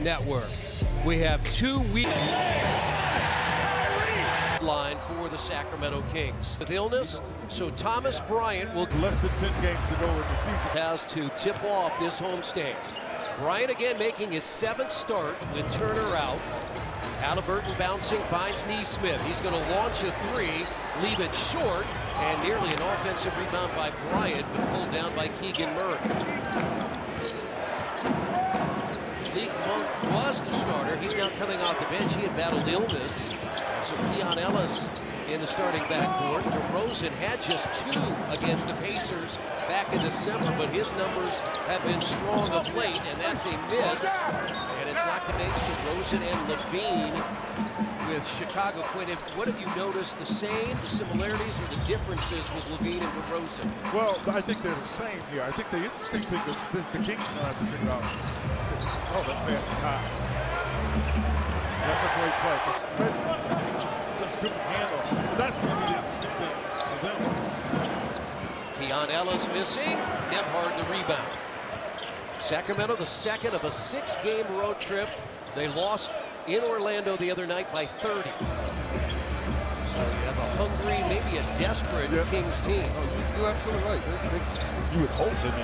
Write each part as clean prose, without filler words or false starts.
Network. We have 2 weeks line for the Sacramento Kings with illness, so Thomas Bryant will less than 10 games to go in the season. Has to tip off this homestand. Bryant again making his 7th start with Turner out. Halliburton bouncing, finds Neesmith. He's going to launch a 3, leave it short, and nearly an offensive rebound by Bryant, but pulled down by Keegan Murray. League Monk was the starter. He's now coming off the bench. He had battled illness. So Keon Ellis in the starting backcourt. DeRozan had just 2 against the Pacers back in December, but his numbers have been strong of late, and that's a miss. And it's knocked against DeRozan and Levine with Chicago. Quinn, what have you noticed, the similarities, or the differences with Levine and DeRozan? Well, I think they're the same here. I think the interesting thing that the Kings are going to have to figure out is, oh, that pass is high. That's a great play. Because Reggie just couldn't handle it. So that's going to be the interesting thing for them. Keon Ellis missing. Nembhard the rebound. Sacramento, the second of a 6-game road trip. They lost in Orlando the other night by 30. So you have a hungry, maybe a desperate Kings team. Oh, you're absolutely right. You would hope that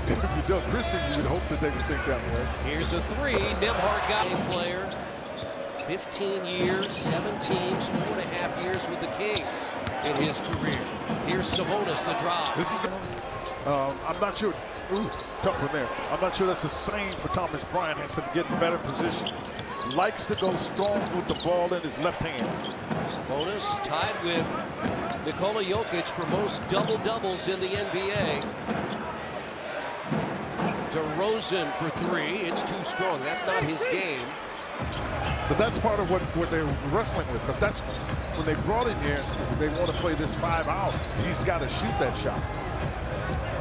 if you Doug Christie, you would hope that they would think that way. Here's a 3. Nembhard got a player. 15 years, 7 teams, 4.5 years with the Kings in his career. Here's Sabonis, the drive. This is, I'm not sure. Ooh, tough one there. I'm not sure that's the same for Thomas Bryant. Has to get in better position. Likes to go strong with the ball in his left hand. Sabonis tied with Nikola Jokic for most double-doubles in the NBA. DeRozan for 3. It's too strong. That's not his game. But that's part of what they're wrestling with, because that's when they brought him here. They want to play this 5 out. He's got to shoot that shot.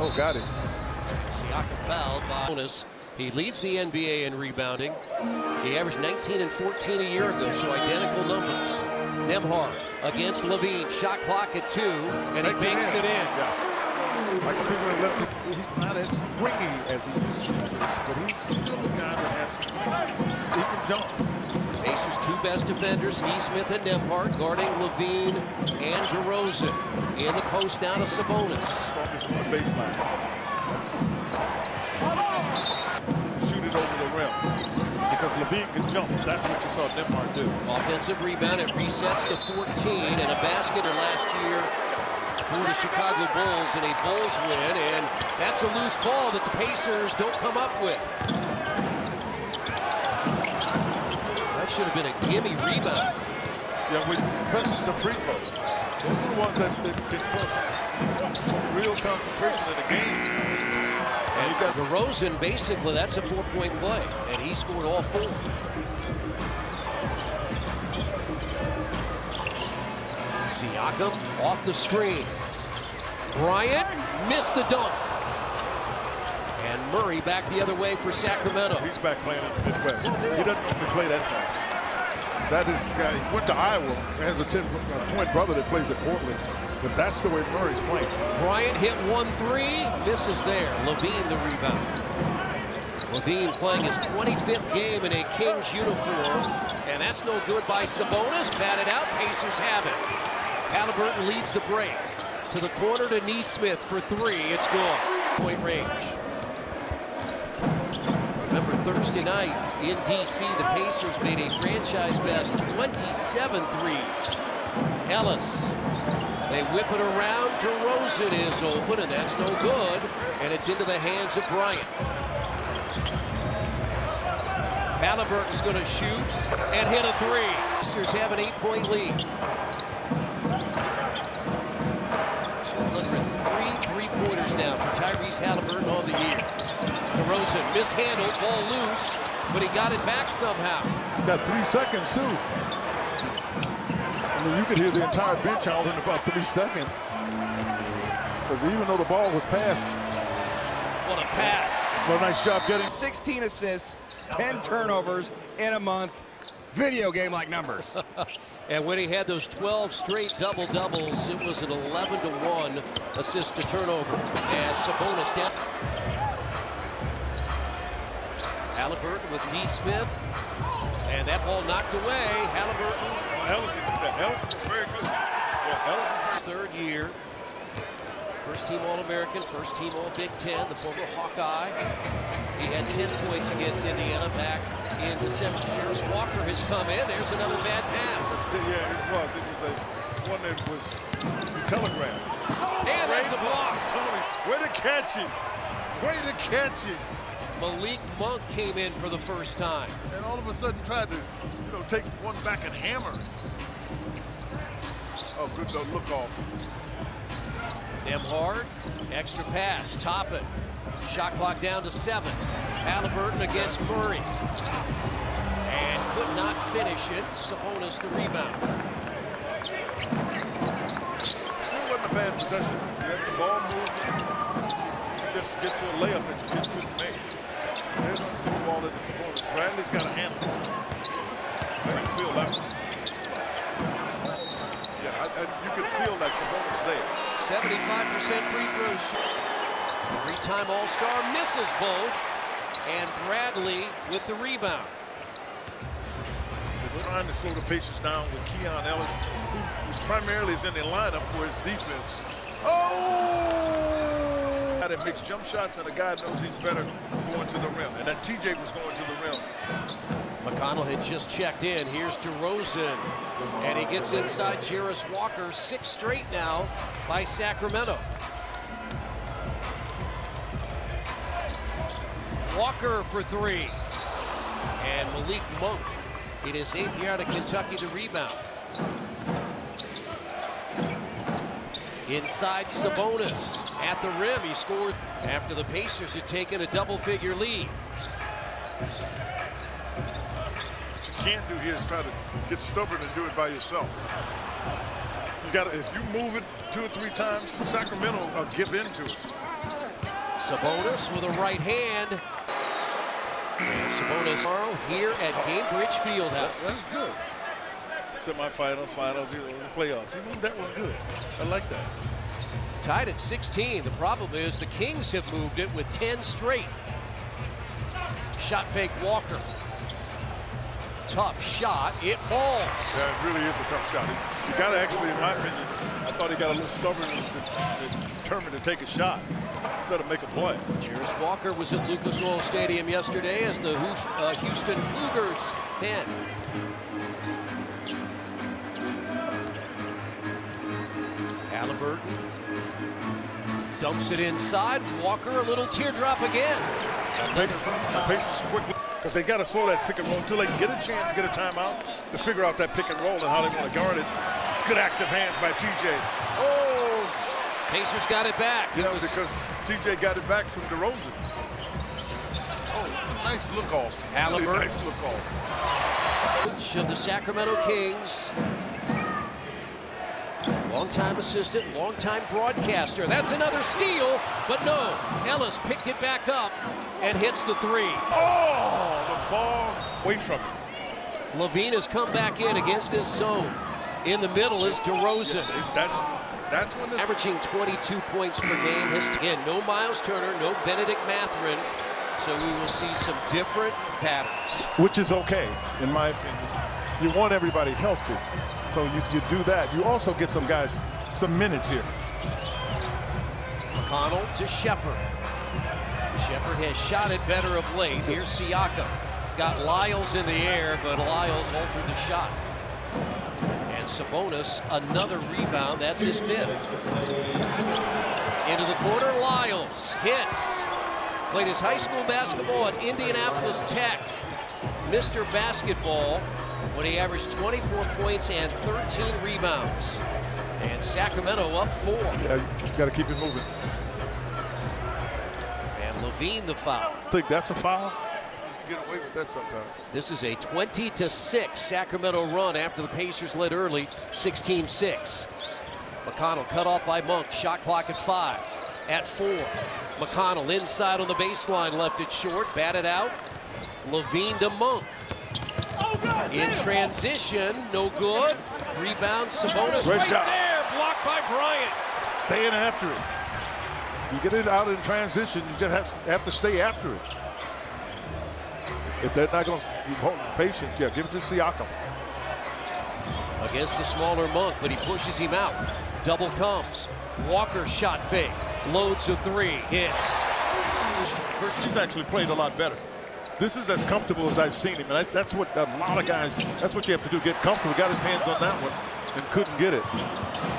Oh, got it. Siakam fouled by Sabonis. He leads the NBA in rebounding. He averaged 19 and 14 a year ago, so identical numbers. Nembhard against Levine. Shot clock at 2, and he banks it in. Yeah. Like I said, when he left it, he's not as springy as he used to be, but he's still a guy that has, he can jump. Pacers' 2 best defenders, Neesmith and Nembhard, guarding Levine and DeRozan. In the post now to Sabonis. Strongest on the baseline. Shoot it over the rim. Because Levine can jump. That's what you saw Nembhard do. Offensive rebound. It resets to 14, and a basket last year for the Chicago Bulls in a Bulls win, and that's a loose ball that the Pacers don't come up with. That should have been a gimme rebound. Yeah, especially some free throws. Those are the ones that can push some real concentration in the game. And you got DeRozan, basically, that's a 4-point play, and he scored all 4. Siakam off the screen. Bryant missed the dunk. And Murray back the other way for Sacramento. He's back playing in the Midwest. He doesn't normally play that fast. That is the guy. He went to Iowa. Has a 10-point brother that plays at Portland. But that's the way Murray's playing. Bryant hit 1-3. Misses there. Levine the rebound. Levine playing his 25th game in a Kings uniform. And that's no good by Sabonis. Batted out. Pacers have it. Halliburton leads the break. To the corner to Neesmith for 3. It's gone. Point range. Remember Thursday night in D.C., the Pacers made a franchise best 27 threes. Ellis. They whip it around. DeRozan is open, and that's no good. And it's into the hands of Bryant. Halliburton's going to shoot and hit a 3. Pacers have an 8-point lead. 203 three-pointers now for Tyrese Halliburton on the year. DeRozan mishandled, ball loose, but he got it back somehow. Got 3 seconds, too. I mean, you could hear the entire bench out in about 3 seconds. Because even though the ball was passed. What a pass. Well, nice job getting. 16 assists, 10 turnovers in a month. Video game-like numbers. And when he had those 12 straight double-doubles, it was an 11-to-1 assist to turnover as Sabonis down. Halliburton with Neesmith. And that ball knocked away. Halliburton. Well, Ellis did that. Ellis is very good. Yeah, Ellis is Third year. First team All-American, first team All-Big Ten, the former Hawkeye. He had 10 points against Indiana back in December. Jarris Walker has come in. There's another bad pass. Yeah, it was. It was one that was telegraphed. And that's a block. Tony, way to catch it. Way to catch it. Malik Monk came in for the first time. And all of a sudden tried to, take one back and hammer it. Oh, good look off. Nembhard, extra pass, Toppin. Shot clock down to 7. Halliburton against Murray. And could not finish it. Sabonis the rebound. Still wasn't a bad possession. You have the ball moving. Just get to a layup that you just couldn't make. They're going to throw the ball into Sabonis. Bradley's got a handle. I can feel that one. Yeah, you can feel that Sabonis there. 75% free throw shot. Three-time All-Star misses both. And Bradley with the rebound. They're trying to slow the Pacers down with Keon Ellis, who primarily is in the lineup for his defense. Oh! That makes jump shots, and a guy knows he's better going to the rim. And that TJ was going to the rim. McConnell had just checked in. Here's DeRozan. And he gets inside Jarris Walker. 6 straight now by Sacramento. Walker for 3. And Malik Monk in his 8th year out of Kentucky to rebound. Inside Sabonis at the rim. He scored after the Pacers had taken a double-figure lead. What you can't do here is try to get stubborn and do it by yourself. You got to, if you move it 2 or 3 times, Sacramento will give into it. Sabonis with a right hand. And Sabonis tomorrow here at Cambridge Fieldhouse. That's good. Semifinals, finals, the playoffs. You moved that one good. I like that. Tied at 16. The problem is the Kings have moved it with 10 straight. Shot fake Walker. Tough shot. It falls. Yeah, it really is a tough shot. You got to actually, in my opinion, I thought he got a little stubborn and determined to take a shot instead of make a play. Jarris Walker was at Lucas Oil Stadium yesterday as the Houston Cougars pen. Halliburton dumps it inside. Walker a little teardrop again. The Pacers quickly, because they got to slow that pick and roll until they can get a chance to get a timeout to figure out that pick and roll and how they want to guard it. Good active hands by TJ. Oh! Pacers got it back. Yeah, because TJ got it back from DeRozan. Oh, nice look off. Halliburton. Really nice look off. Coach of the Sacramento Kings. Longtime assistant, longtime broadcaster. That's another steal, but no. Ellis picked it back up and hits the 3. Oh, the ball away from him. Levine has come back in against this zone. In the middle is DeRozan. Yeah, that's when the Averaging 22 points per game. Again, no Miles Turner, no Benedict Mathurin. So we will see some different patterns. which is okay, in my opinion. You want everybody healthy, so you do that. You also get some guys some minutes here. McConnell to Shepherd. Shepherd has shot it better of late. Here's Siakam. Got Lyles in the air, but Lyles altered the shot. And Sabonis, another rebound. That's his 5th. Into the corner, Lyles hits. Played his high school basketball at Indianapolis Tech. Mr. Basketball when he averaged 24 points and 13 rebounds. And Sacramento up 4. Yeah, you got to keep it moving. And Levine the foul. I think that's a foul. You get away with that sometimes. This is a 20-6 Sacramento run after the Pacers led early, 16-6. McConnell cut off by Monk. Shot clock at 5. At 4. McConnell inside on the baseline, left it short, batted out. Levine to Monk. In transition, no good. Rebound, Sabonis Great right job. there, blocked by Bryant. Staying after it. You get it out in transition, you just have to stay after it. if they're not going to be holding patience, yeah, give it to Siakam. Against the smaller Monk, but he pushes him out. Double comes. Walker shot fake. Loads a three. Hits. He's actually played a lot better. This is as comfortable as I've seen him, and that's what a lot of guys, that's what you have to do, get comfortable. Got his hands on that one and couldn't get it.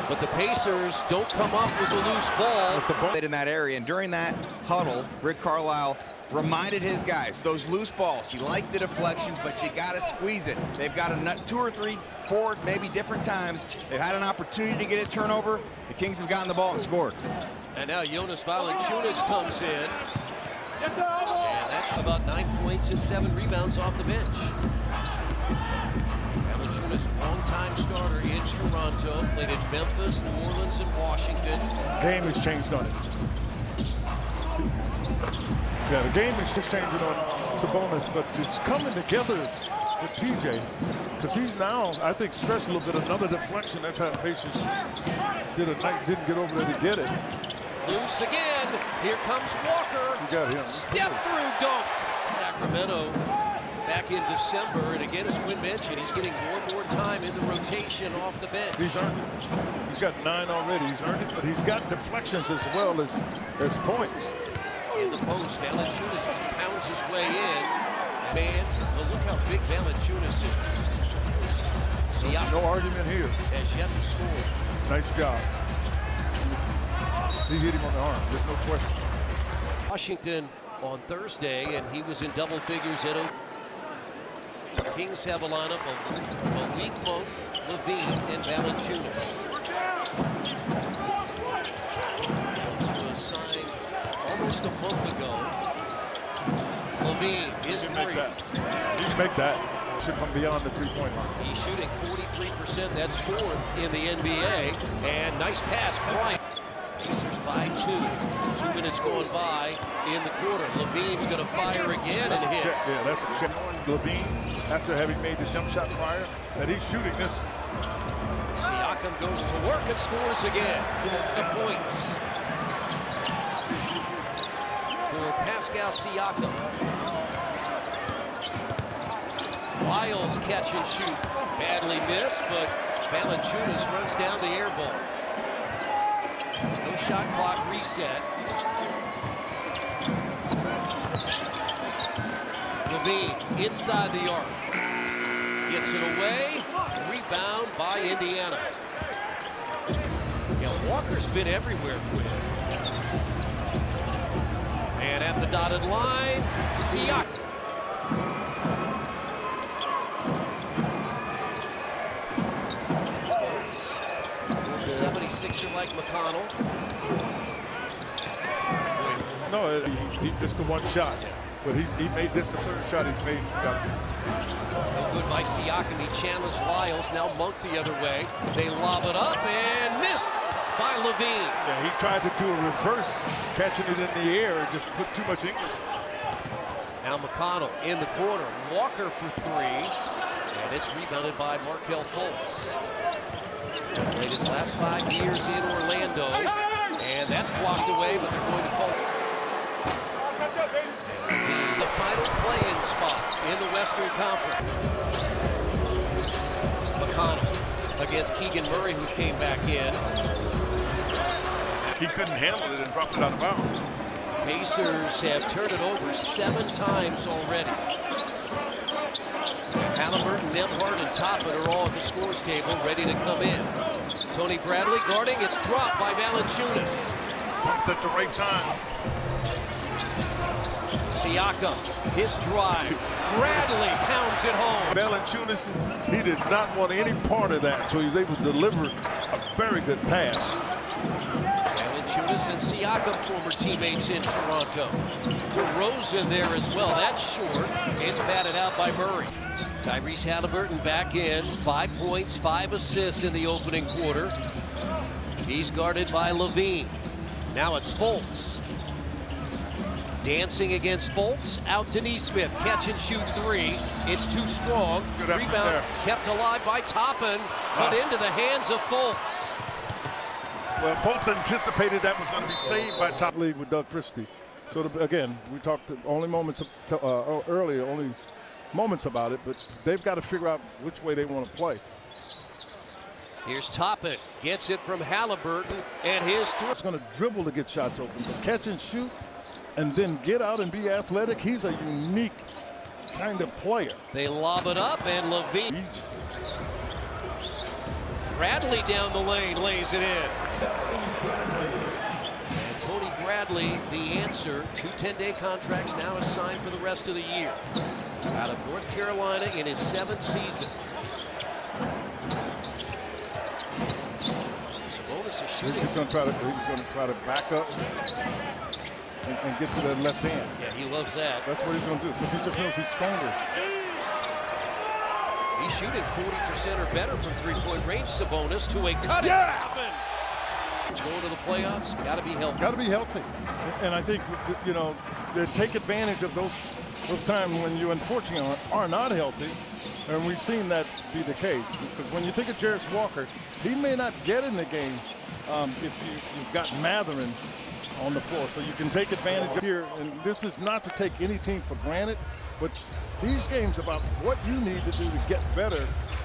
But the Pacers don't come up with the loose ball. In that area, and during that huddle, Rick Carlisle reminded his guys, those loose balls, you like the deflections, but you got to squeeze it. They've got a 2 or 3, 4, maybe different times. They've had an opportunity to get a turnover. The Kings have gotten the ball and scored. And now Jonas Valanciunas comes in. And that's about 9 points and 7 rebounds off the bench. Valanciunas, longtime starter in Toronto, played in Memphis, New Orleans, and Washington. Game has changed on it. Yeah, the game is just changing on Sabonis, but it's coming together with TJ because he's now, I think, stressed a little bit. Another deflection. That time Pacers didn't get over there to get it. Loose again. Here comes Walker. You got him. Step through dunk. Sacramento back in December, and again, as Quinn mentioned, he's getting more and more time in the rotation off the bench. He's earned it. He's got 9 already. He's earned it, but he's got deflections as well as points. In the post, Valanciunas pounds his way in. Man, but look how big Valanciunas is. Siakam, no argument here. Has yet to score. Nice job. He hit him on the arm. There's no question. Washington on Thursday, and he was in double figures at the Kings have a lineup of Malik Monk, Levine, and Valanciunas. This was signed almost a month ago. Levine, his three. He can make that. Shoot from beyond the three-point line. He's shooting 43%. That's 4th in the NBA. And nice pass, Bryant. Pacers by 2. 2 minutes going by in the quarter. Levine's going to fire again and hit. Yeah, that's a check. Levine, after having made the jump shot prior, that he's shooting this. Siakam goes to work and scores again. The points for Pascal Siakam. Lyles catch and shoot. Badly missed, but Valanciunas runs down the air ball. No shot clock reset. Levine inside the arc. Gets it away. Rebound by Indiana. Yeah, Walker's been everywhere, Quinn. And at the dotted line, Siakam. 76er like McConnell. No, he missed the one shot. But he made this the 3rd shot he's made. No good by Siakam. He challenged Lyles. Now Monk the other way. They lob it up and missed by Levine. Yeah, he tried to do a reverse, catching it in the air and just put too much English. Now McConnell in the corner. Walker for 3. And it's rebounded by Markelle Fultz. Played his last 5 years in Orlando. And that's blocked away, but they're going to call the final play-in spot in the Western Conference. McConnell against Keegan Murray, who came back in. He couldn't handle it and dropped it out of bounds. Pacers have turned it over 7 times already. Halliburton, Nembhard, and Toppin are all at the scores table, ready to come in. Tony Bradley guarding. It's dropped by Valanciunas. Pumped at the right time. Siakam, his drive. Bradley pounds it home. Valanciunas, he did not want any part of that, so he was able to deliver a very good pass. Valanciunas and Siakam, former teammates in Toronto. DeRozan there as well. That's short. It's batted out by Murray. Tyrese Halliburton back in. 5 points, 5 assists in the opening quarter. He's guarded by Levine. Now it's Fultz. Dancing against Fultz. Out to Nesmith. Catch and shoot 3. It's too strong. Rebound kept alive by Toppin, but into the hands of Fultz. Well, Fultz anticipated that was going to be saved by top league with Doug Christie. So again, we talked only moments earlier, only moments about it, but they've got to figure out which way they want to play. Here's Toppin, gets it from Halliburton, and his three. He's going to dribble to get shots open, but catch and shoot, and then get out and be athletic. He's a unique kind of player. They lob it up, and Levine. Easy. Bradley down the lane lays it in. And Tony Bradley, the answer. 2 10-day contracts now assigned for the rest of the year. Out of North Carolina in his 7th season. Sabonis is shooting. He's going to try to back up and get to that left hand. Yeah, he loves that. That's what he's going to do because he just knows he's stronger. He's shooting 40% or better from three-point range. Sabonis to a cutting. Yeah! He's going to the playoffs. Got to be healthy. Got to be healthy, and I think they take advantage of those times when you unfortunately are not healthy, and we've seen that be the case. Because when you think of Jarris Walker, he may not get in the game if you've got Matherin on the floor, so you can take advantage of here. And this is not to take any team for granted, but these games about what you need to do to get better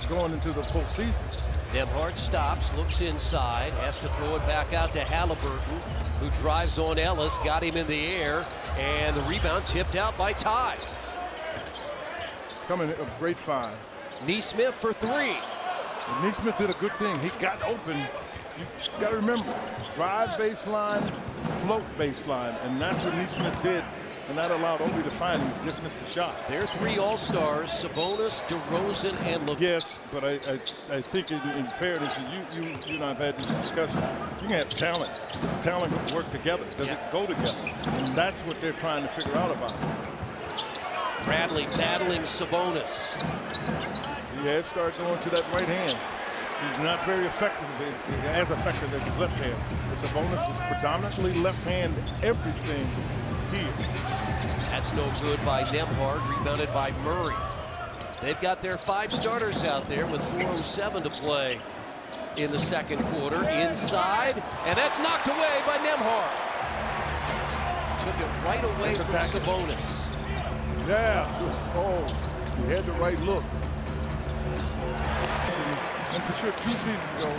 going into the postseason. Nembhard stops, looks inside, has to throw it back out to Halliburton, who drives on Ellis, got him in the air, and the rebound tipped out by Ty. Coming a great find. Nesmith for 3. And Nesmith did a good thing. He got open. You got to remember, drive baseline, float baseline, and that's what Nesmith did, and that allowed Obi to find him. Just missed the shot. They're 3 All-Stars: Sabonis, DeRozan, and Levine. Yes, but I think in fairness, you and I've had this discussion. You can have talent. Does talent work together? Does it go together? And that's what they're trying to figure out about it. Bradley battling Sabonis. He has started going to that right hand. He's not very effective, as effective as his left hand. The Sabonis was predominantly left hand everything here. That's no good by Nembhard, rebounded by Murray. They've got their 5 starters out there with 4:07 to play in the second quarter. Inside, and that's knocked away by Nembhard. Took it right away from Sabonis. Yeah, oh, he had the right look. And for sure 2 seasons ago,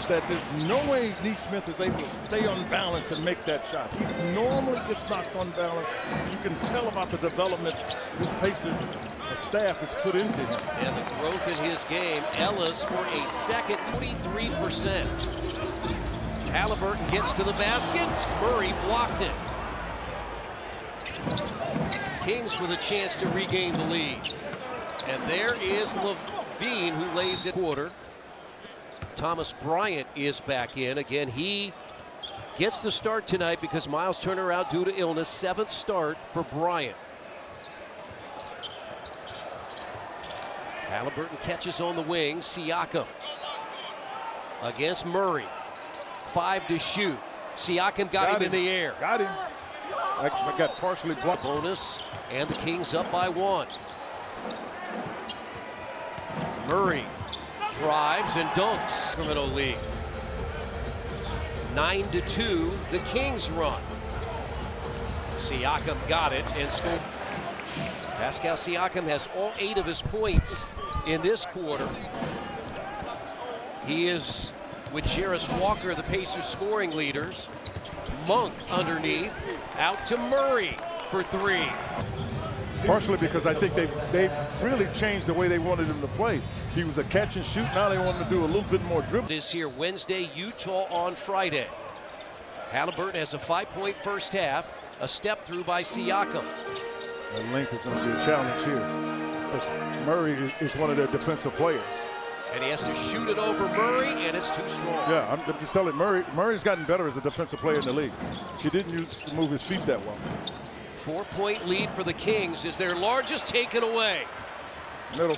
that there's no way Nesmith is able to stay on balance and make that shot. He normally gets knocked on balance. You can tell about the development this Pacer staff has put into him. And the growth in his game. Ellis for a second, 23%. Halliburton gets to the basket. Murray blocked it. Kings with a chance to regain the lead. And there is Levine, who lays it quarter. Thomas Bryant is back in. Again, he gets the start tonight because Miles Turner out due to illness. 7th start for Bryant. Halliburton catches on the wing. Siakam against Murray. 5 to shoot. Siakam got him in the air. Got him. I got partially blocked. Bonus, and the Kings up by 1. Murray drives and dunks. Sacramento lead. 9-2, the Kings run. Siakam got it and scored. Pascal Siakam has all 8 of his points in this quarter. He is, with Jarris Walker, the Pacers scoring leaders. Monk underneath, out to Murray for 3. Partially because I think they really changed the way they wanted him to play. He was a catch and shoot. Now they want him to do a little bit more dribble. This here Wednesday, Utah on Friday. Halliburton has a 5-point first half. A step through by Siakam. The length is going to be a challenge here. Murray is one of their defensive players. And he has to shoot it over Murray, and it's too strong. Yeah, I'm just telling you, Murray's gotten better as a defensive player in the league. He didn't move his feet that well. 4-point lead for the Kings is their largest, taken away. Middle.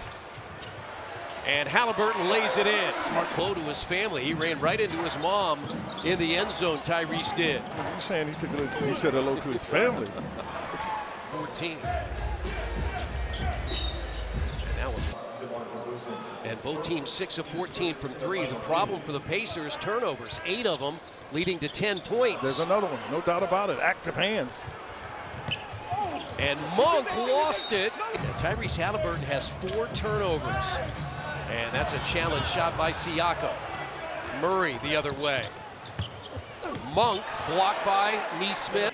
And Halliburton lays it in. Smart blow to his family. He ran right into his mom in the end zone, Tyrese did. You're saying he said hello to his family. 14. And both teams 6 of 14 from 3. The problem for the Pacers, turnovers, 8 of them, leading to 10 points. There's another one, no doubt about it. Active hands. And Monk lost it. Tyrese Halliburton has 4 turnovers. And that's a challenge shot by Siakam. Murray the other way. Monk blocked by Neesmith.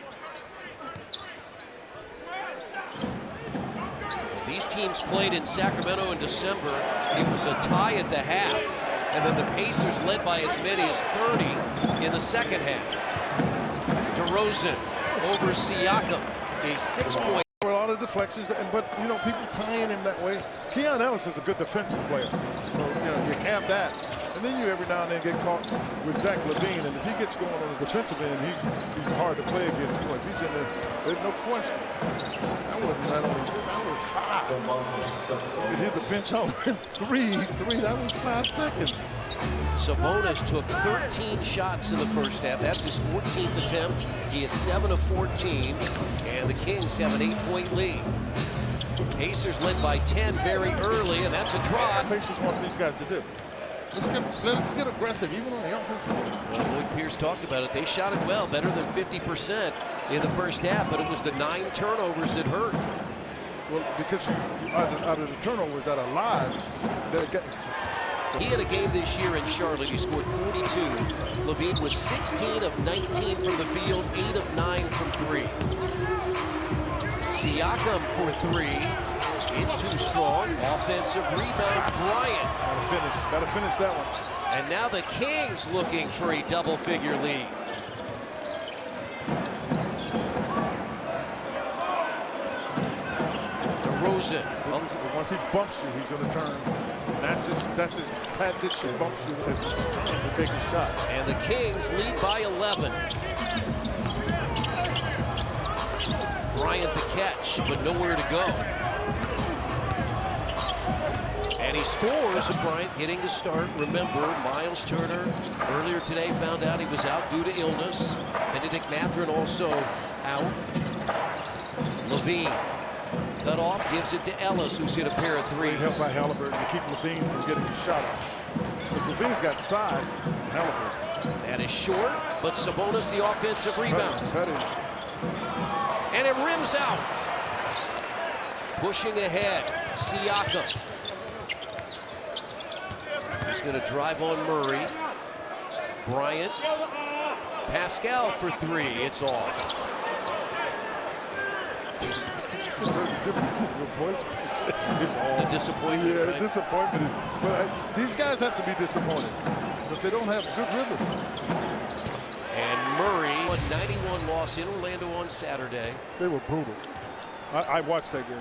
These teams played in Sacramento in December. It was a tie at the half. And then the Pacers led by as many as 30 in the second half. DeRozan over Siakam. A 6-point. A lot of deflections, but you know, people playing him that way. Keon Ellis is a good defensive player, so you know you have that, and then you every now and then get caught with Zach LaVine, and if he gets going on the defensive end, he's hard to play against. If he's in there, there's no question. That wasn't not only that was 5. It hit the bench on 3. That was 5 seconds. Sabonis took 13 shots in the first half. That's his 14th attempt. He is 7 of 14, and the Kings have an 8-point lead. Pacers led by 10 very early, and that's a drive. Pacers want these guys to do. Let's get aggressive, even on the offensive end. Well, Lloyd Pierce talked about it. They shot it well, better than 50% in the first half, but it was the 9 turnovers that hurt. Well, because out of the turnovers that are live, he had a game this year in Charlotte. He scored 42. LaVine was 16 of 19 from the field, 8 of 9 from 3. Siakam for 3. It's too strong. Offensive rebound, Bryant. Gotta finish that one. And now the Kings looking for a double-figure lead. DeRozan. Once he bumps you, he's going to turn. That's his Pat Dixon bumps you as he's trying to take a shot. And the Kings lead by 11. Bryant the catch, but nowhere to go. And he scores. Bryant getting the start. Remember, Miles Turner earlier today found out he was out due to illness. Benedict Mathurin also out. LaVine cut off, gives it to Ellis, who's hit a pair of 3s. Great help by Halliburton to keep LaVine from getting a shot off. Because LaVine's got size. Halliburton. That is short, but Sabonis the offensive rebound. Cut it. And it rims out. Pushing ahead, Siakam. He's going to drive on Murray. Bryant. Pascal for 3. It's off. The disappointment. Yeah, right? disappointment. But these guys have to be disappointed because they don't have good rhythm. And Murray, a 91 loss in Orlando on Saturday. They were brutal. I watched that game.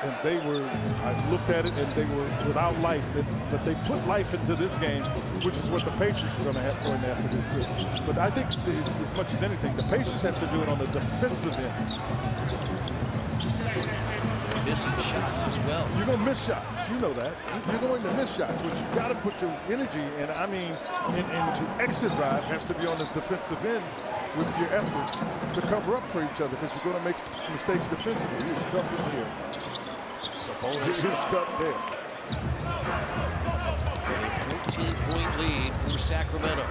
And I looked at it and they were without life. But they put life into this game, which is what the Pacers are going to have to do, Chris. But I think as much as anything, the Pacers have to do it on the defensive end. Missing shots as well. You're going to miss shots. You know that. You're going to miss shots, but you've got to put your energy, and I mean, into exit drive has to be on this defensive end with your effort to cover up for each other because you're going to make mistakes defensively. He was tough in here. Sabonis. He was tough there. A 14-point lead for Sacramento.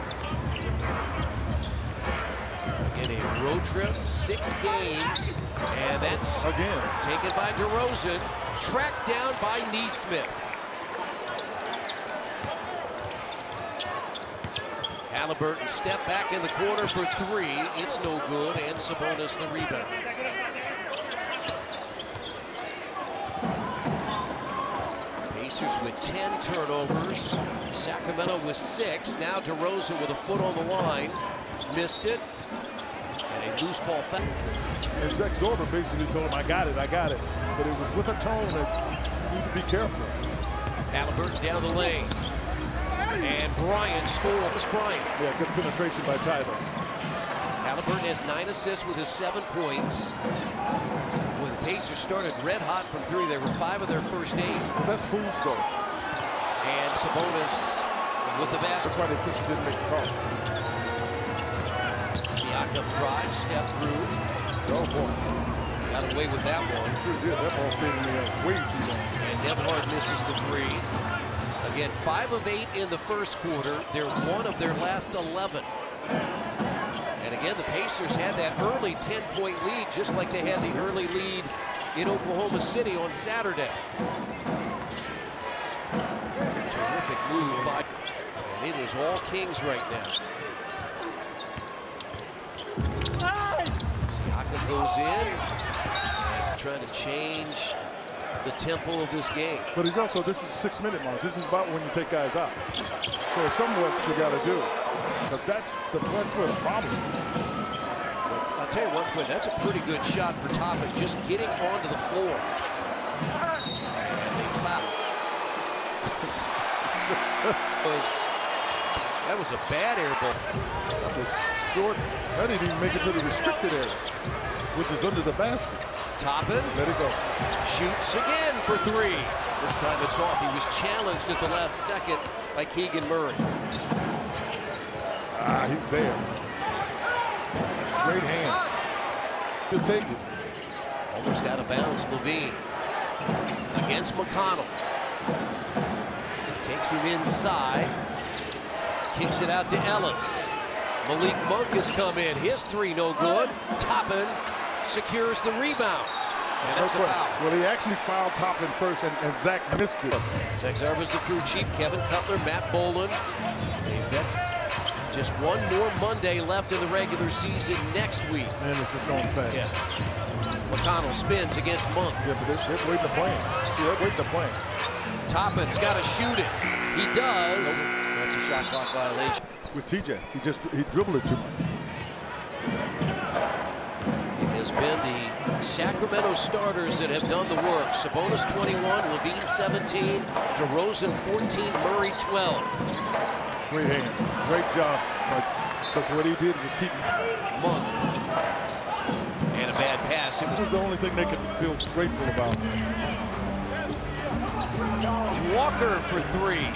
Again, a road trip, 6 games, and that's again taken by DeRozan, tracked down by Neesmith. Halliburton step back in the corner for 3. It's no good, and Sabonis the rebound. Pacers with 10 turnovers. Sacramento with 6. Now DeRozan with a foot on the line. Missed it. And a loose ball foul. And Zach Zorba basically told him, I got it. But it was with a tone that you need to be careful. Halliburton down the lane. And Bryant scores. Bryant. Yeah, good penetration by Tyler. Halliburton has 9 assists with his 7 points. When the Pacers started red hot from 3, they were 5 of their first 8. Well, that's fool's gold. And Sabonis with the basket. That's why the official didn't make the call. Siakam drive, step through. Oh, boy. Got away with that one. Sure did. That ball stayed in the air way too long. And Nebhard misses the 3. Again, 5 of 8 in the first quarter. They're 1 of their last 11. And again, the Pacers had that early 10-point lead, just like they had the early lead in Oklahoma City on Saturday. Terrific move by, and it is all Kings right now. Siakam goes in and trying to change the tempo of this game. But he's also, this is a 6-minute mark. This is about when you take guys out. So it's somewhat what you got to do. Because that's where the problem is. But I'll tell you what, Quinn, that's a pretty good shot for Toppin, just getting onto the floor. And they foul. That was a bad air ball. That was short. That didn't even make it to the restricted area, which is under the basket. Toppin. Let it go. Shoots again for three. This time it's off. He was challenged at the last second by Keegan Murray. He's there. Great hand. He'll take it. Almost out of bounds, Levine. Against McConnell. Takes him inside. Kicks it out to Ellis. Malik Monk has come in. His three no good. Toppin secures the rebound. And that's a foul. Well, he actually fouled Toppin first, and Zach missed it. Zach Zarba's the crew chief. Kevin Cutler, Matt Boland. Just one more Monday left in the regular season next week. Man, this is going fast. Yeah. McConnell spins against Monk. Yeah, but they're waiting to play him. See, they're waiting to play him. Toppin's got to shoot it. He does. That's a shot clock violation. With TJ, he dribbled it too much. It has been the Sacramento starters that have done the work. Sabonis 21, Levine 17, DeRozan 14, Murray 12. Great hands, great job. Because what he did was keep Monk. And a bad pass. It was the only thing they could feel grateful about. Walker for three.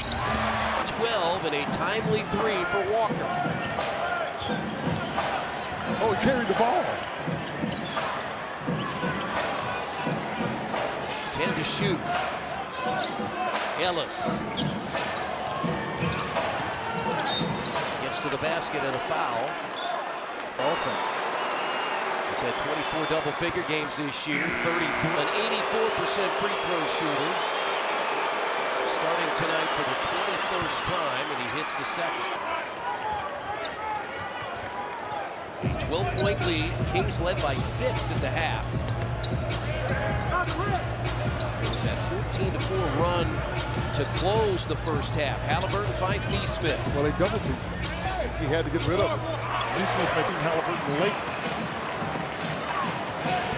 12 and a timely three for Walker. Oh, he carried the ball. 10 to shoot. Ellis gets to the basket and a foul. Offense. He's had 24 double-figure games this year, 33, an 84% free throw shooter. Starting tonight for the 21st time, and he hits the second. A 12-point lead. Kings led by 6 at the half. It was that 14-4 run to close the first half. Halliburton finds Neesmith. Well, they double teamed him. He had to get rid of him. Neesmith making Halliburton late.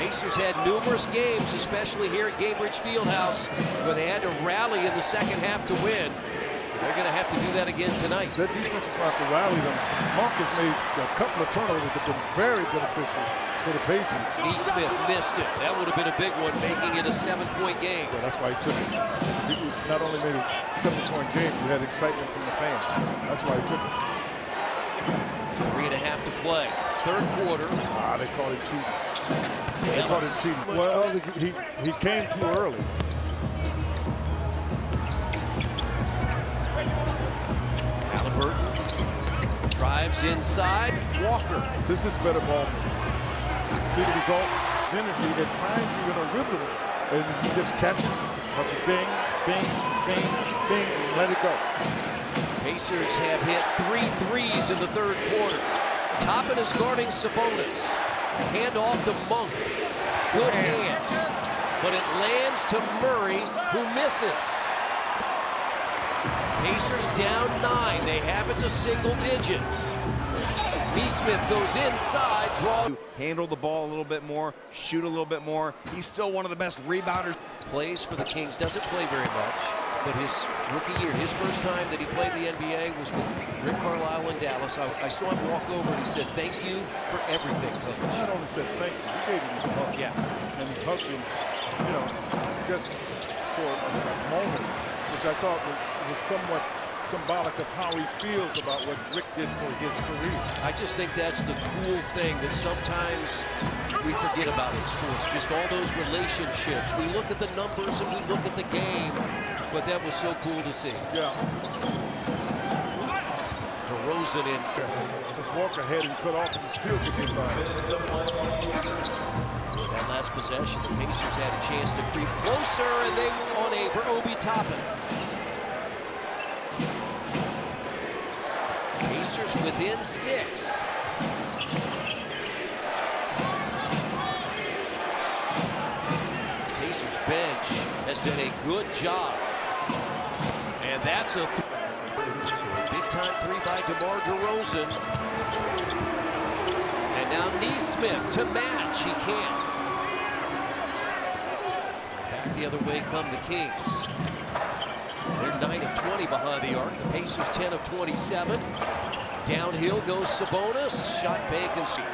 Pacers had numerous games, especially here at Gainbridge Fieldhouse, where they had to rally in the second half to win. They're going to have to do that again tonight. That defense is going to have to rally them. Monk has made a couple of turnovers that have been very beneficial for the Pacers. Neesmith missed it. That would have been a big one, making it a 7-point game. Yeah, that's why he took it. He not only made a 7-point game, you had excitement from the fans. That's why he took it. 3.5 to play. Third quarter. They called it cheating. They called it cheating. Well, he came too early. Halliburton drives inside. Walker. This is better ball. See the result? It's energy that finds you in a rhythm, and you just catch it. Watch it, bing, bing, bing, bing, and let it go. Pacers have hit 3 threes in the third quarter. Toppin is guarding Sabonis. Hand off to Monk. Good hands. But it lands to Murray, who misses. Pacers down 9. They have it to single digits. Neesmith goes inside, handle the ball a little bit more, shoot a little bit more. He's still one of the best rebounders. Plays for the Kings, doesn't play very much, but his rookie year, his first time that he played the NBA was with Rick Carlisle in Dallas. I saw him walk over and he said, "Thank you for everything, Coach." He not only said thank you, he gave him a hug. Yeah. And he hugged him, you know, just for a moment, which I thought was somewhat symbolic of how he feels about what Rick did for his career. I just think that's the cool thing that sometimes we forget about in sports, just all those relationships. We look at the numbers and we look at the game, but that was so cool to see. Yeah. DeRozan inside. Because Walker had him cut off and he still could get by. With that last possession, the Pacers had a chance to creep closer, and they on A for Obi Toppin. Pacers within 6. Pacers bench has done a good job. And that's a big-time three by DeMar DeRozan. And now Neesmith to match. He can't. Back the other way come the Kings. They're 9 of 20 behind the arc. The Pacers 10 of 27. Downhill goes Sabonis. Shot vacancy.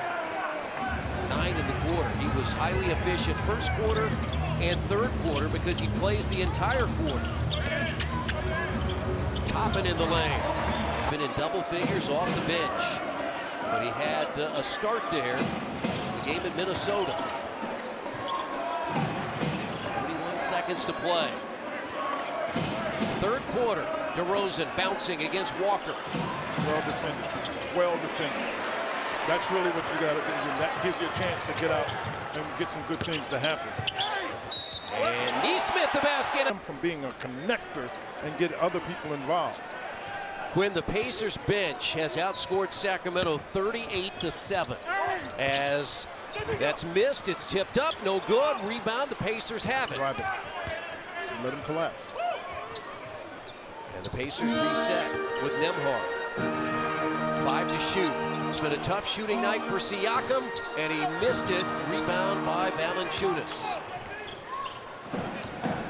9 in the quarter. He was highly efficient first quarter and third quarter because he plays the entire quarter. Toppin in the lane. He's been in double figures off the bench. But he had a start there in the game in Minnesota. 41 seconds to play. Third quarter, DeRozan bouncing against Walker. Well defended. Well defended. That's really what you got to do. That gives you a chance to get out and get some good things to happen. And Neesmith the basket. From being a connector and get other people involved. Quinn, the Pacers bench has outscored Sacramento 38-7. As that's missed, it's tipped up, no good. Rebound, the Pacers have it. Drive it. Let him collapse. And the Pacers reset with Nembhard. 5 to shoot. It's been a tough shooting night for Siakam, and he missed it. Rebound by Valanciunas.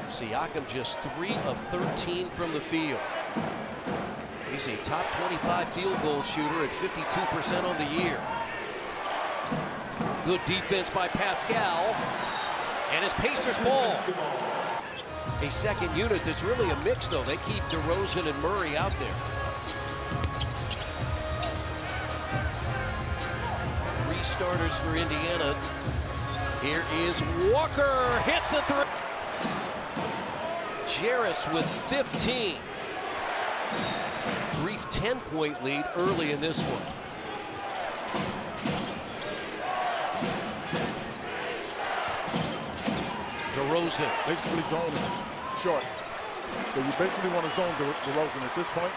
Siakam just 3 of 13 from the field. He's a top 25 field goal shooter at 52% on the year. Good defense by Pascal. And it's Pacers ball. A second unit that's really a mix, though. They keep DeRozan and Murray out there. 3 starters for Indiana. Here is Walker. Hits a 3. Jarris with 15. Brief 10-point lead early in this one. DeRozan. Basically zoning short. So you basically want to zone DeRozan at this point.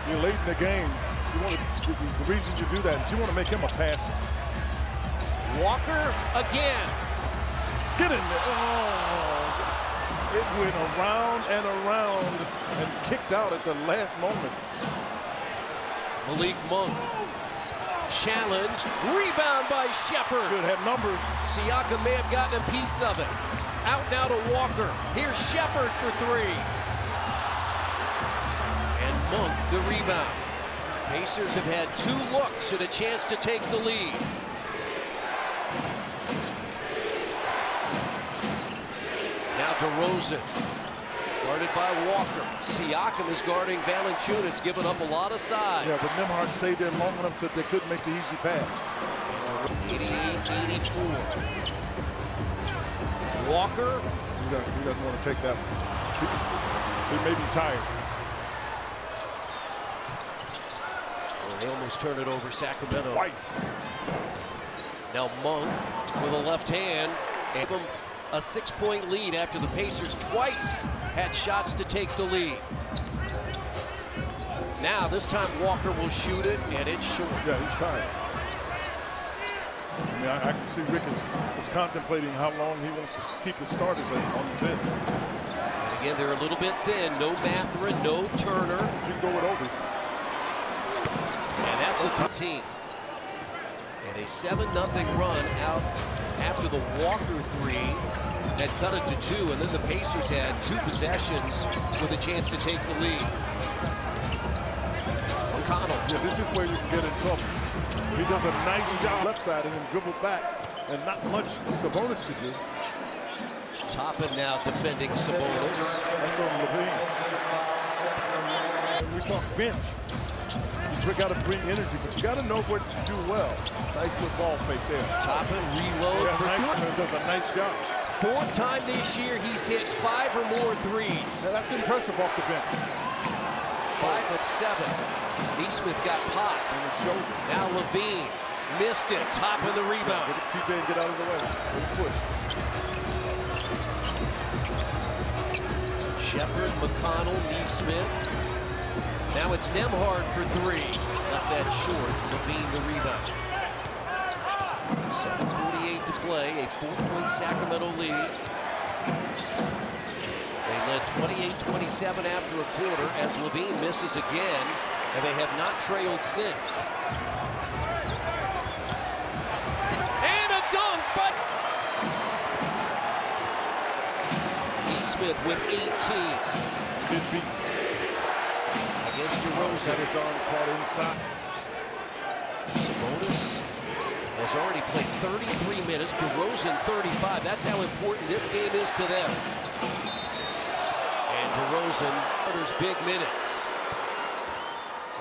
You're late in the game. You want to, the reason you do that is you want to make him a passer. Walker again. Get in there. Oh. It went around and around and kicked out at the last moment. Malik Monk. Challenge. Rebound by Shepard. Should have numbers. Siakam may have gotten a piece of it. Out now to Walker. Here's Shepard for 3. And Monk the rebound. Pacers have had 2 looks at a chance to take the lead. Now DeRozan, guarded by Walker. Siakam is guarding Valanciunas, giving up a lot of size. Yeah, but Nembhard stayed there long enough that they couldn't make the easy pass. 88-84. Walker. He doesn't want to take that one. He may be tired. Well, they almost turn it over Sacramento. Twice. Now Monk with a left hand. Gave him a 6-point lead after the Pacers twice had shots to take the lead. Now this time Walker will shoot it, and it's short. Yeah, he's tired. I mean, I can see Rick is contemplating how long he wants to keep his starters on the bench. And again, they're a little bit thin. No Mathurin, no Turner. You can go with Obi. And that's a 13. And a 7-0 run out after the Walker 3 had cut it to 2, and then the Pacers had 2 possessions with a chance to take the lead. O'Connell. Yeah, this is where you can get in trouble. He does a nice job left side and then dribble back, and not much Sabonis could do. Toppin now defending Sabonis. That's on Levine. When we talk bench, you got to bring energy, but you got to know what to do well. Nice little ball fake there. Toppin reload. Yeah, does a nice job. 4th time this year he's hit 5 or more threes. Yeah, that's impressive off the bench. 5 of 7. Neesmith got popped. On the shoulder. Now Levine missed it. Top of the rebound. Get TJ and get out of the way. Good push. Shepard, McConnell, Neesmith. Now it's Nembhard for 3. Left that short. Levine the rebound. 7:48 to play. A 4-point Sacramento lead. They led 28-27 after a quarter as Levine misses again, and they have not trailed since. And a dunk, but Neesmith with 18 Good beat. against DeRozan. Got his arm caught inside. Sabonis has already played 33 minutes. DeRozan 35. That's how important this game is to them. And DeRozan orders big minutes.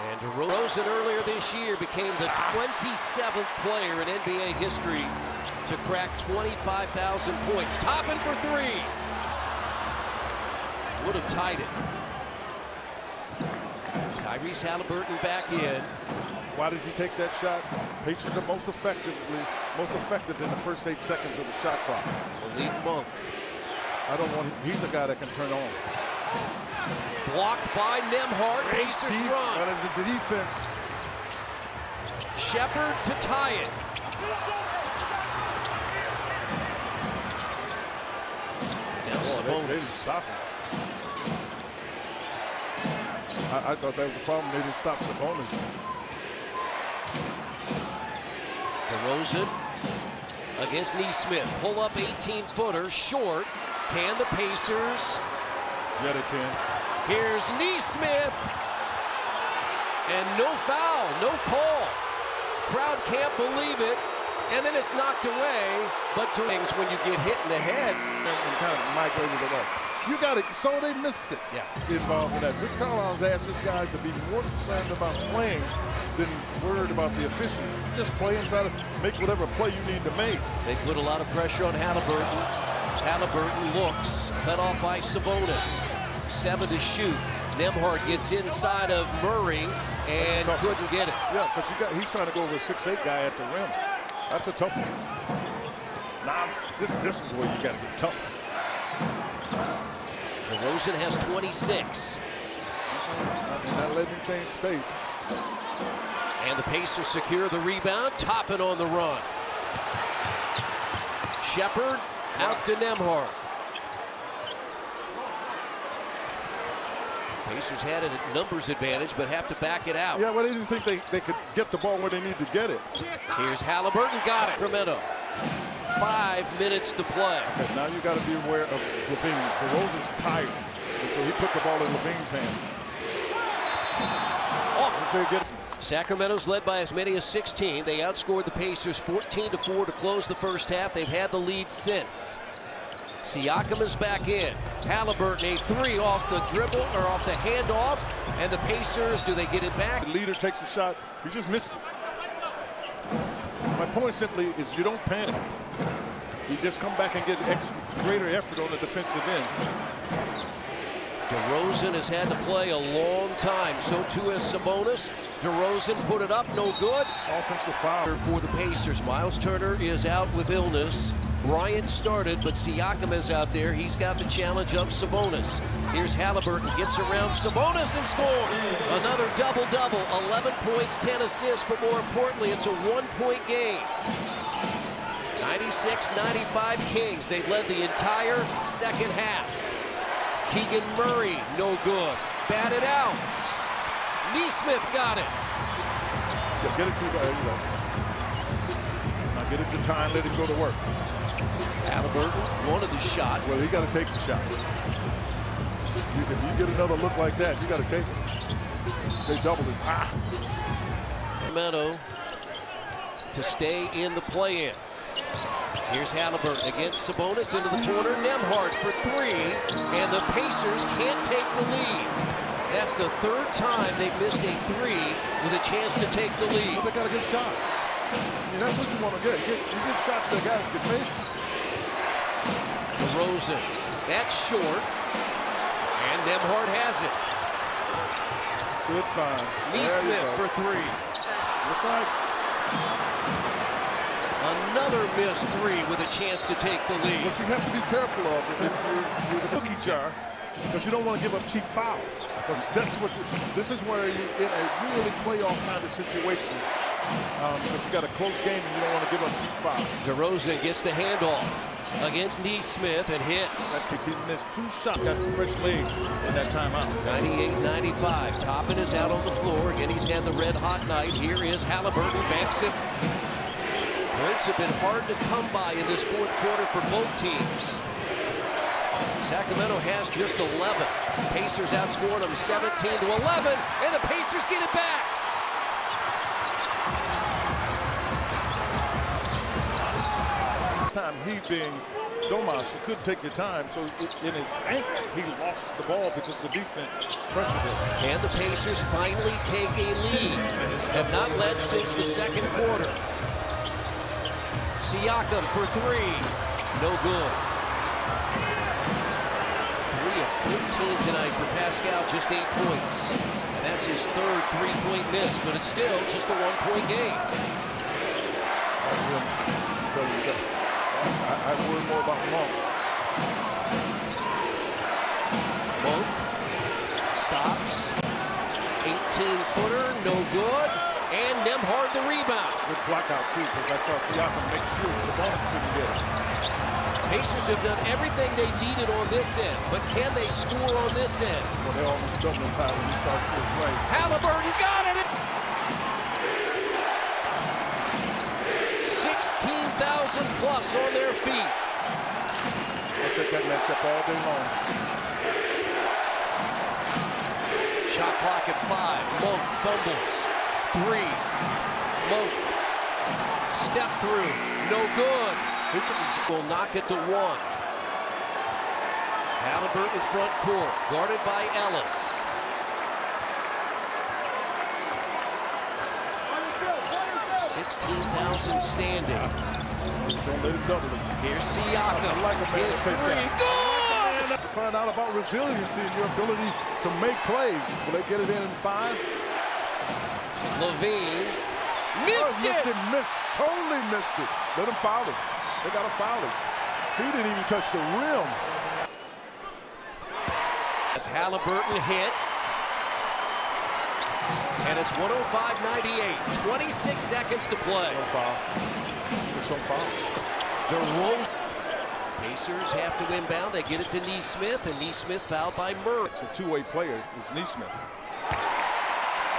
And DeRozan earlier this year became the 27th player in NBA history to crack 25,000 points. Toppin for 3. Would have tied it. Tyrese Halliburton back in. Why does he take that shot? Pacers are most effective in the first 8 seconds of the shot clock. Malik Monk. I don't want. He's a guy that can turn on. Blocked by Nembhard. Pacers run. That is the defense. Shepard to tie it. Now They didn't Sabonis. stop him. I thought that was a problem. They didn't stop Sabonis. DeRozan against Neesmith. Pull up 18-footer. Short. Can the Pacers? Yeah, they can. Here's Neesmith. And no foul. No call. Crowd can't believe it. And then it's knocked away. But things when you get hit in the head. And kind of migrated away. You got it. So they missed it. Yeah. Involved in that. Rick Carlisle's asked his guys to be more concerned about playing than worried about the officials. Just play and try to make whatever play you need to make. They put a lot of pressure on Halliburton. Halliburton looks. Cut off by Sabonis. 7 to shoot. Nembhard gets inside of Murray and couldn't get it. Yeah, because he's trying to go over a 6'8" guy at the rim. That's a tough one. Now, this is where you got to get tough. DeRozan has 26. Not letting him change space. And the Pacers secure the rebound. Toppin on the run. Shepard out to Nembhard. Pacers had a numbers advantage, but have to back it out. Yeah, well, they didn't think they could get the ball where they need to get it. Here's Halliburton. Got it. Sacramento. 5 minutes to play. Okay, now you got to be aware of Levine. DeRozan's tired, and so he put the ball in Levine's hand. Sacramento's led by as many as 16. They outscored the Pacers 14-4 to close the first half. They've had the lead since. Siakam is back in. Halliburton, a 3 off the dribble or off the handoff. And the Pacers, do they get it back? The leader takes a shot. He just missed it. My point simply is you don't panic. You just come back and get greater effort on the defensive end. DeRozan has had to play a long time. So too has Sabonis. DeRozan put it up, no good. Offensive foul. For the Pacers, Miles Turner is out with illness. Bryant started, but Siakam is out there. He's got the challenge of Sabonis. Here's Halliburton, gets around Sabonis and scores. Another double-double, 11 points, 10 assists, but more importantly, it's a 1-point game. 96-95 Kings. They've led the entire second half. Keegan Murray, no good. Batted out. Neesmith got it. Yeah, get it to now get it to time, let him go to work. Halliburton wanted the shot. Well, he got to take the shot. If you get another look like that, you got to take it. They doubled it. Sacramento to stay in the play-in. Here's Halliburton against Sabonis into the corner. Nembhard for 3, and the Pacers can't take the lead. That's the 3rd time they've missed a 3 with a chance to take the lead. Well, they got a good shot. I mean, that's what you want to get. You get shots that guys get made. DeRozan, that's short, and Nembhard has it. Good find. Neesmith for three. That's right. Another missed three with a chance to take the lead. What you have to be careful of is you're the cookie jar, because you don't want to give up cheap fouls. Because that's what this is where you're in a really playoff kind of situation. Because you got a close game and you don't want to give up cheap fouls. DeRozan gets the handoff against Neesmith and hits. He missed 2 shots, got fresh legs in that timeout. 98-95. Toppin is out on the floor. Again, he's had the red-hot night. Here is Halliburton. Banks it. Points have been hard to come by in this fourth quarter for both teams. Sacramento has just 11. Pacers outscored them 17-11, and the Pacers get it back. Time he being Domas, you couldn't take your time, so in his angst he lost the ball because the defense pressured him. And the Pacers finally take a lead. Have not led since the second quarter. Siakam for three. No good. 3 of 14 tonight for Pascal, just 8 points. And that's his third three-point miss, but it's still just a 1-point game. I worry more about Monk. Monk stops. 18-footer, no good. And Nembhard the rebound. Good blackout, too, because I saw Siakam make sure Sabonis couldn't get it. Pacers have done everything they needed on this end, but can they score on this end? Well, they almost double time when he starts to play. Halliburton got it! 16,000 plus on their feet. I'll take that matchup all day long. Shot clock at 5. Monk fumbles. 3. Monk. Step through. No good. Will knock it to 1. Halliburton front court. Guarded by Ellis. $16,000 standing. Don't let him double it. Here's Siakam. His three. Good! To find out about resiliency and your ability to make plays. Will they get it in 5? Levine missed it. Totally missed it. Let him foul him. They got to foul him. He didn't even touch the rim. As Halliburton hits. And it's 105-98. 26 seconds to play. No foul. It's no foul. DeRozan. Pacers have to inbound. They get it to Neesmith, and Neesmith fouled by Murray. It's a two-way player. It's Neesmith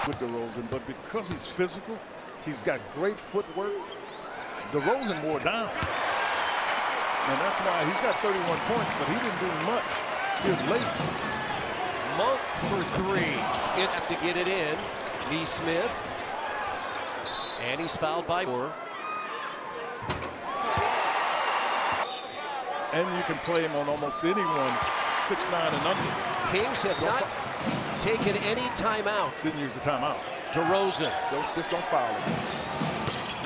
with DeRozan, but because he's physical, he's got great footwork. DeRozan wore down, and that's why he's got 31 points, but he didn't do much. He was late. Monk for 3. It's have to get it in. Neesmith, and he's fouled by Moore. And you can play him on almost anyone 6'9" and under. Kings have not taken any timeout. Didn't use the timeout. DeRozan. Just don't foul him.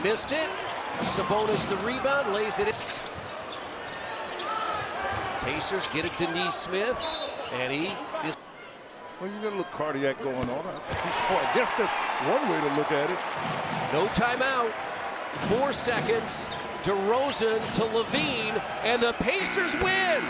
Missed it. Sabonis the rebound, lays it in. Pacers get it to Neesmith, and he is. Well, you got a little cardiac going on. So I guess that's one way to look at it. No timeout. 4 seconds. DeRozan to Levine, and the Pacers win.